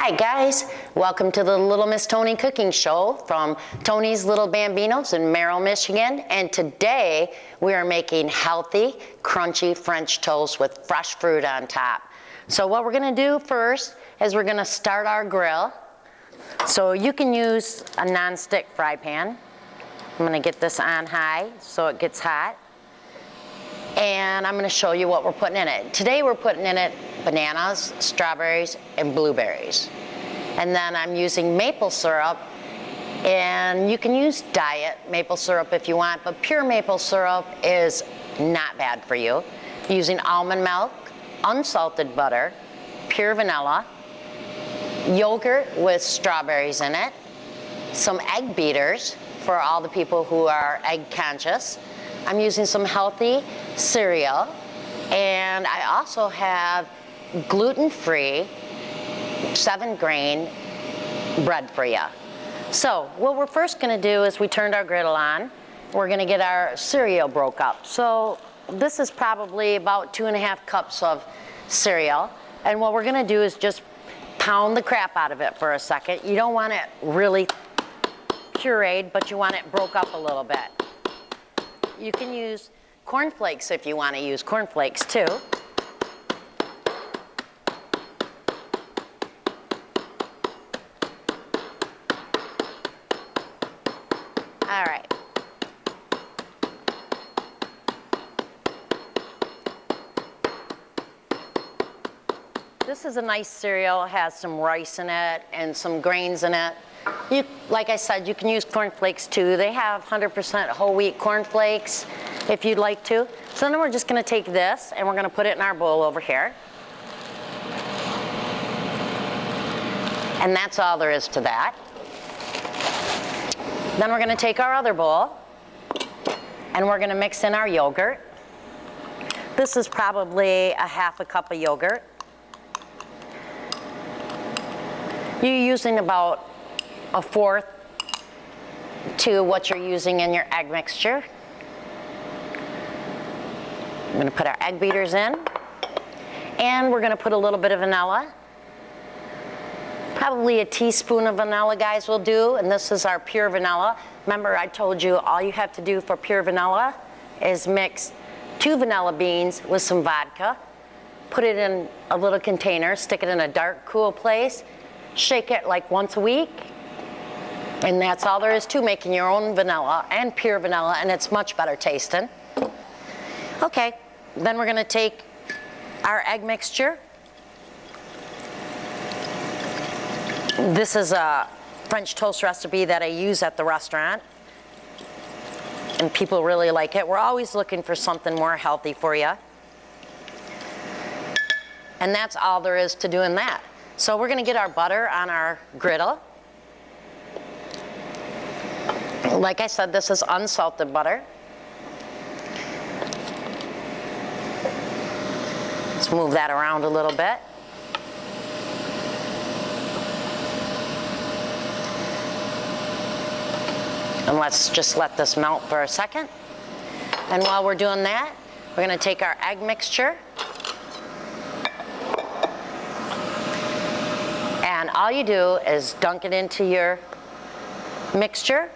Hi guys, welcome to the Little Miss Tony Cooking Show from Tony's Little Bambinos in Merrill, Michigan. And today we are making healthy, crunchy French toast with fresh fruit on top. So what we're gonna do first is we're gonna start our grill. So you can use a non-stick fry pan. I'm gonna get this on high so it gets hot. And I'm gonna show you what we're putting in it. Today we're putting in it bananas, strawberries, and blueberries. And then I'm using maple syrup, and you can use diet maple syrup if you want, but pure maple syrup is not bad for you. Using almond milk, unsalted butter, pure vanilla, yogurt with strawberries in it, some egg beaters for all the people who are egg conscious. I'm using some healthy cereal, and I also have gluten-free 7-grain bread for you. So what we're first gonna do is we turned our griddle on. We're gonna get our cereal broke up. So this is probably about 2.5 cups of cereal. And what we're gonna do is just pound the crap out of it for a second. You don't want it really pureed, but you want it broke up a little bit. You can use cornflakes if you want to use cornflakes too. All right. This is a nice cereal. It has some rice in it and some grains in it. Like I said, you can use cornflakes too. They have 100% whole wheat cornflakes if you'd like to. So then we're just gonna take this and we're gonna put it in our bowl over here. And that's all there is to that. Then we're gonna take our other bowl and we're gonna mix in our yogurt. This is probably a 1/2 cup of yogurt. You're using about 1/4 to what you're using in your egg mixture. I'm gonna put our egg beaters in, and we're gonna put a little bit of vanilla. Probably a teaspoon of vanilla, guys, will do, and this is our pure vanilla. Remember, I told you all you have to do for pure vanilla is mix 2 vanilla beans with some vodka, put it in a little container, stick it in a dark, cool place, shake it like once a week, and that's all there is to making your own vanilla and pure vanilla, and it's much better tasting. Okay, then we're gonna take our egg mixture. This is a French toast recipe that I use at the restaurant, and people really like it. We're always looking for something more healthy for you. And that's all there is to doing that. So we're gonna get our butter on our griddle. Like I said, this is unsalted butter. Let's move that around a little bit. And let's just let this melt for a second. And while we're doing that, we're gonna take our egg mixture. And all you do is dunk it into your mixture.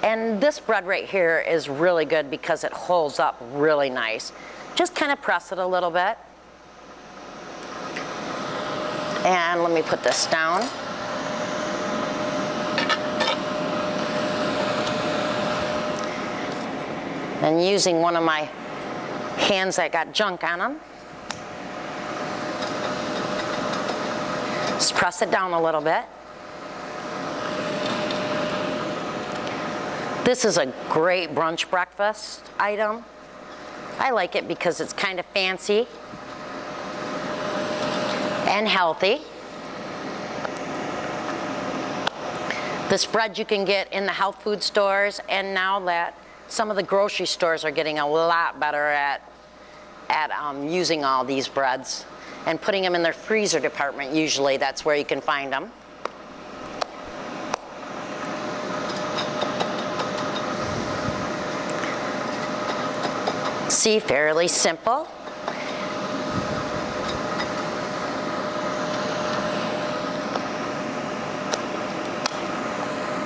And this bread right here is really good because it holds up really nice. Just kind of press it a little bit. And let me put this down. And using one of my hands that got junk on them, just press it down a little bit. This is a great brunch breakfast item. I like it because it's kind of fancy and healthy. This bread you can get in the health food stores, and now that some of the grocery stores are getting a lot better at using all these breads and putting them in their freezer department. Usually that's where you can find them. See, fairly simple.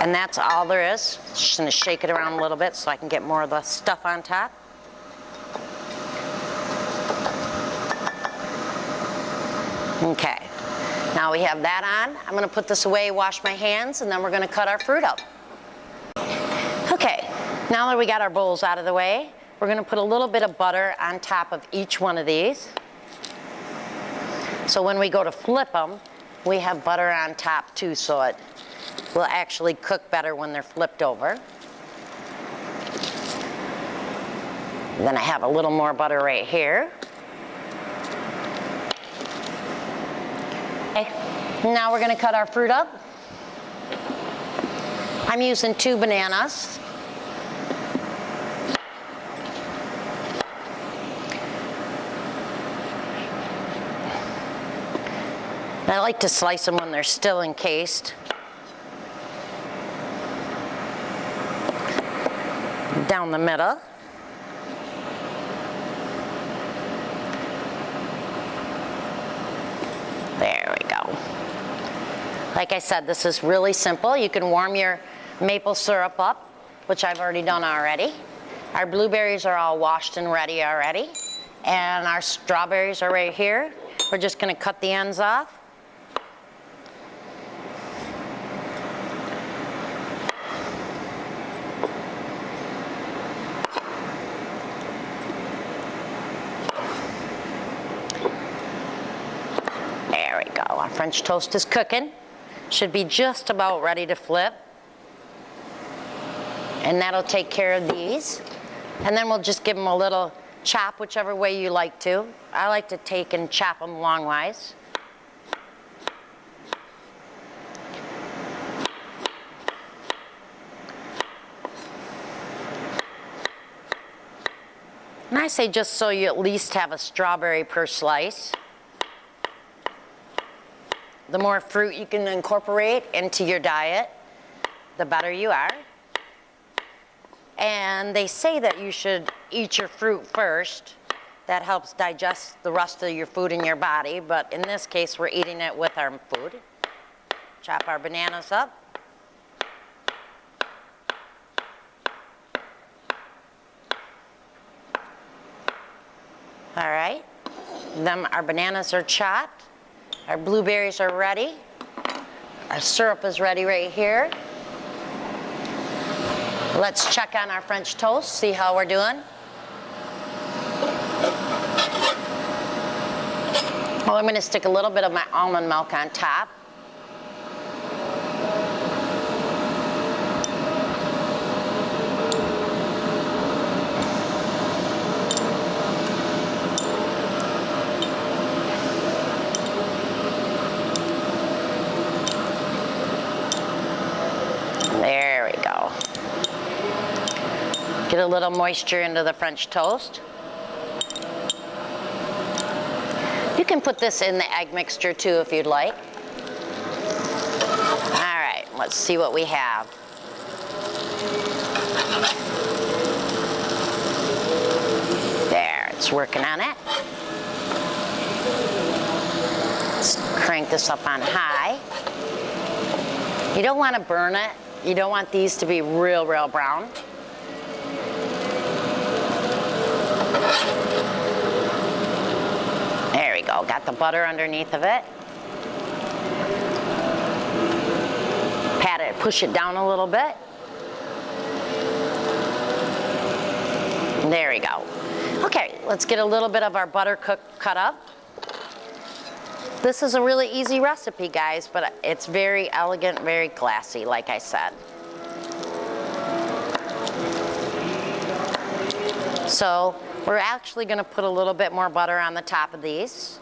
And that's all there is. Just gonna shake it around a little bit so I can get more of the stuff on top. Okay, now we have that on. I'm gonna put this away, wash my hands, and then we're gonna cut our fruit up. Okay, now that we got our bowls out of the way, we're gonna put a little bit of butter on top of each one of these. So when we go to flip them, we have butter on top too, so it will actually cook better when they're flipped over. Then I have a little more butter right here. Okay, now we're gonna cut our fruit up. I'm using 2 bananas. I like to slice them when they're still encased. Down the middle. There we go. Like I said, this is really simple. You can warm your maple syrup up, which I've already done already. Our blueberries are all washed and ready already. And our strawberries are right here. We're just gonna cut the ends off. There we go. Our French toast is cooking. Should be just about ready to flip. And that'll take care of these. And then we'll just give them a little chop, whichever way you like to. I like to take and chop them longwise. And I say just so you at least have a strawberry per slice. The more fruit you can incorporate into your diet, the better you are. And they say that you should eat your fruit first. That helps digest the rest of your food in your body, but in this case, we're eating it with our food. Chop our bananas up. All right, then our bananas are chopped. Our blueberries are ready. Our syrup is ready right here. Let's check on our French toast, see how we're doing. Well, I'm going to stick a little bit of my almond milk on top. There we go. Get a little moisture into the French toast. You can put this in the egg mixture too if you'd like. All right, let's see what we have. There, it's working on it. Let's crank this up on high. You don't want to burn it. You don't want these to be real brown. There we go, got the butter underneath of it. Pat it, push it down a little bit. There we go. Okay, let's get a little bit of our butter cut up. This is a really easy recipe, guys, but it's very elegant, very classy, like I said. So we're actually going to put a little bit more butter on the top of these.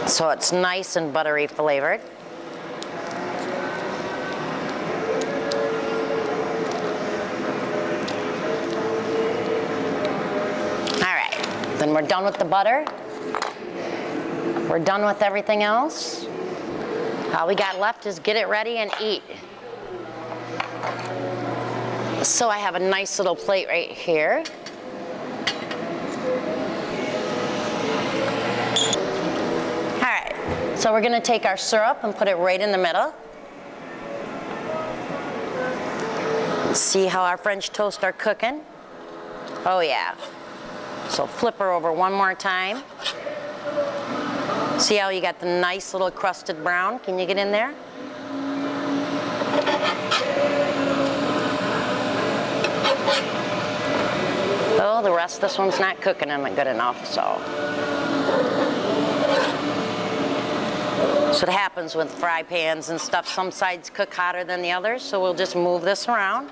So it's nice and buttery flavored. Then we're done with the butter. We're done with everything else. All we got left is get it ready and eat. So I have a nice little plate right here. All right, So we're gonna take our syrup and put it right in the middle. See how our French toast are cooking? Oh yeah. So flip her over one more time. See how you got the nice little crusted brown? Can you get in there? Oh, the rest of this one's not cooking good enough, so. So it happens with fry pans and stuff. Some sides cook hotter than the others, so we'll just move this around.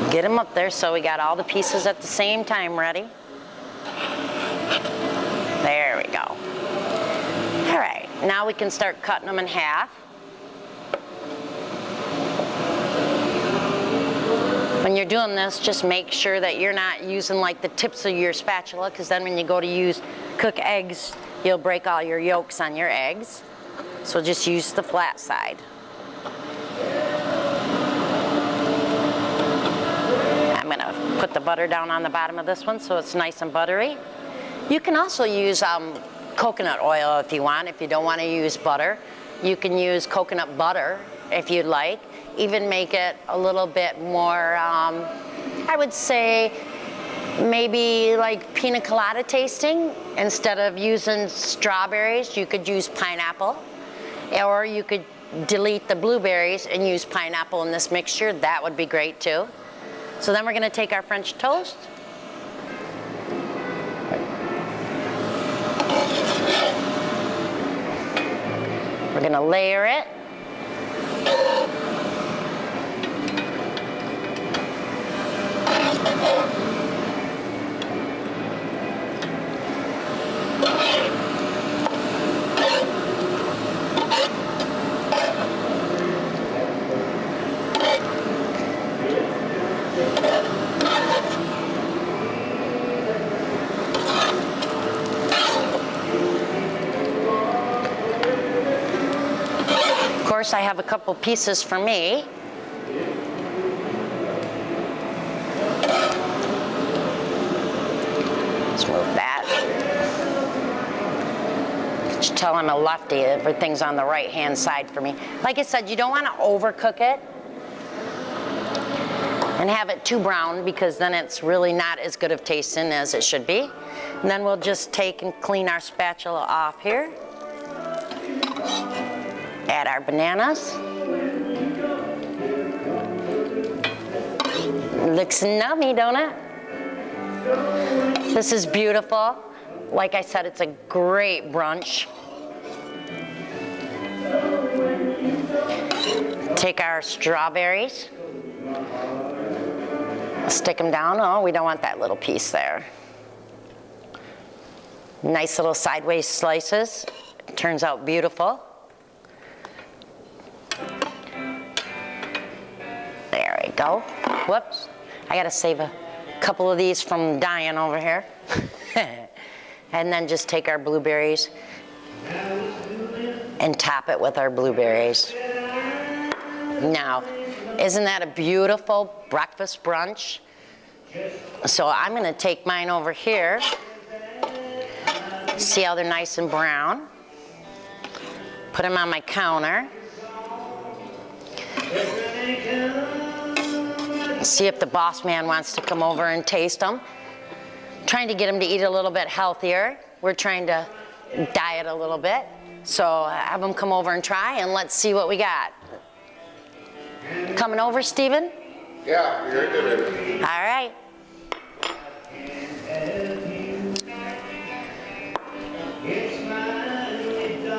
Get them up there so we got all the pieces at the same time ready. There we go. All right, now we can start cutting them in half. When you're doing this, just make sure that you're not using like the tips of your spatula, because then when you go to cook eggs, you'll break all your yolks on your eggs. So just use the flat side. I'm gonna put the butter down on the bottom of this one so it's nice and buttery. You can also use coconut oil if you want. If you don't want to use butter, you can use coconut butter if you'd like. Even make it a little bit more, I would say, maybe like pina colada tasting. Instead of using strawberries, you could use pineapple. Or you could delete the blueberries and use pineapple in this mixture. That would be great too. So then we're going to take our French toast. We're going to layer it. Of course, I have a couple pieces for me. Let's move that. Just tell I'm a lefty. Everything's on the right-hand side for me. Like I said, you don't want to overcook it and have it too brown, because then it's really not as good of tasting as it should be. And then we'll just take and clean our spatula off here. Add our bananas. Looks yummy, don't it? This is beautiful. Like I said, it's a great brunch. Take our strawberries. Stick them down. Oh, we don't want that little piece there. Nice little sideways slices. It turns out beautiful. There we go. Whoops. I gotta save a couple of these from dying over here. And then just take our blueberries and top it with our blueberries. Now, isn't that a beautiful breakfast brunch? So I'm gonna take mine over here. See how they're nice and brown. Put them on my counter. See if the boss man wants to come over and taste them. Trying to get him to eat a little bit healthier. We're trying to diet a little bit. So have him come over and try, and let's see what we got. Coming over, Stephen? Yeah, you're good. All right.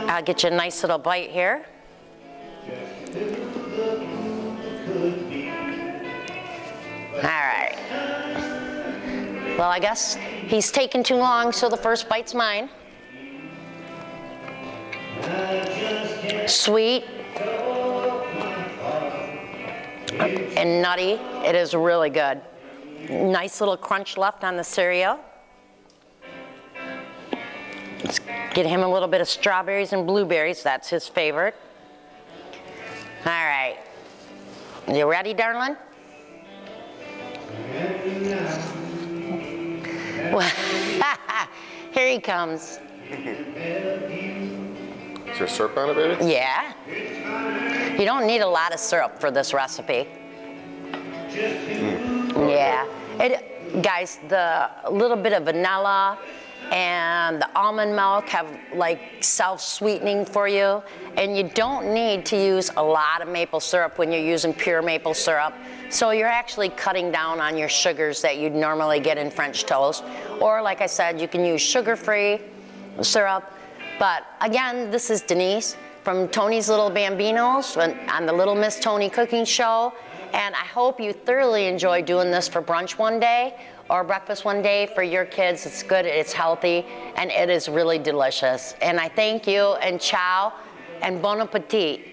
I'll get you a nice little bite here. All right. Well, I guess he's taking too long, so the first bite's mine. Sweet and nutty. It is really good. Nice little crunch left on the cereal. Let's get him a little bit of strawberries and blueberries. That's his favorite. All right. You ready, darling? Here he comes. Is there syrup on it, baby? Yeah. You don't need a lot of syrup for this recipe. Yeah. Guys, the little bit of vanilla and the almond milk have like self-sweetening for you, and you don't need to use a lot of maple syrup when you're using pure maple syrup. So you're actually cutting down on your sugars that you'd normally get in French toast. Or like I said, you can use sugar-free syrup. But again, this is Denise from Tony's Little Bambinos on the Little Miss Tony Cooking Show. And I hope you thoroughly enjoy doing this for brunch one day or breakfast one day for your kids. It's good, it's healthy, and it is really delicious. And I thank you, and ciao, and bon appetit.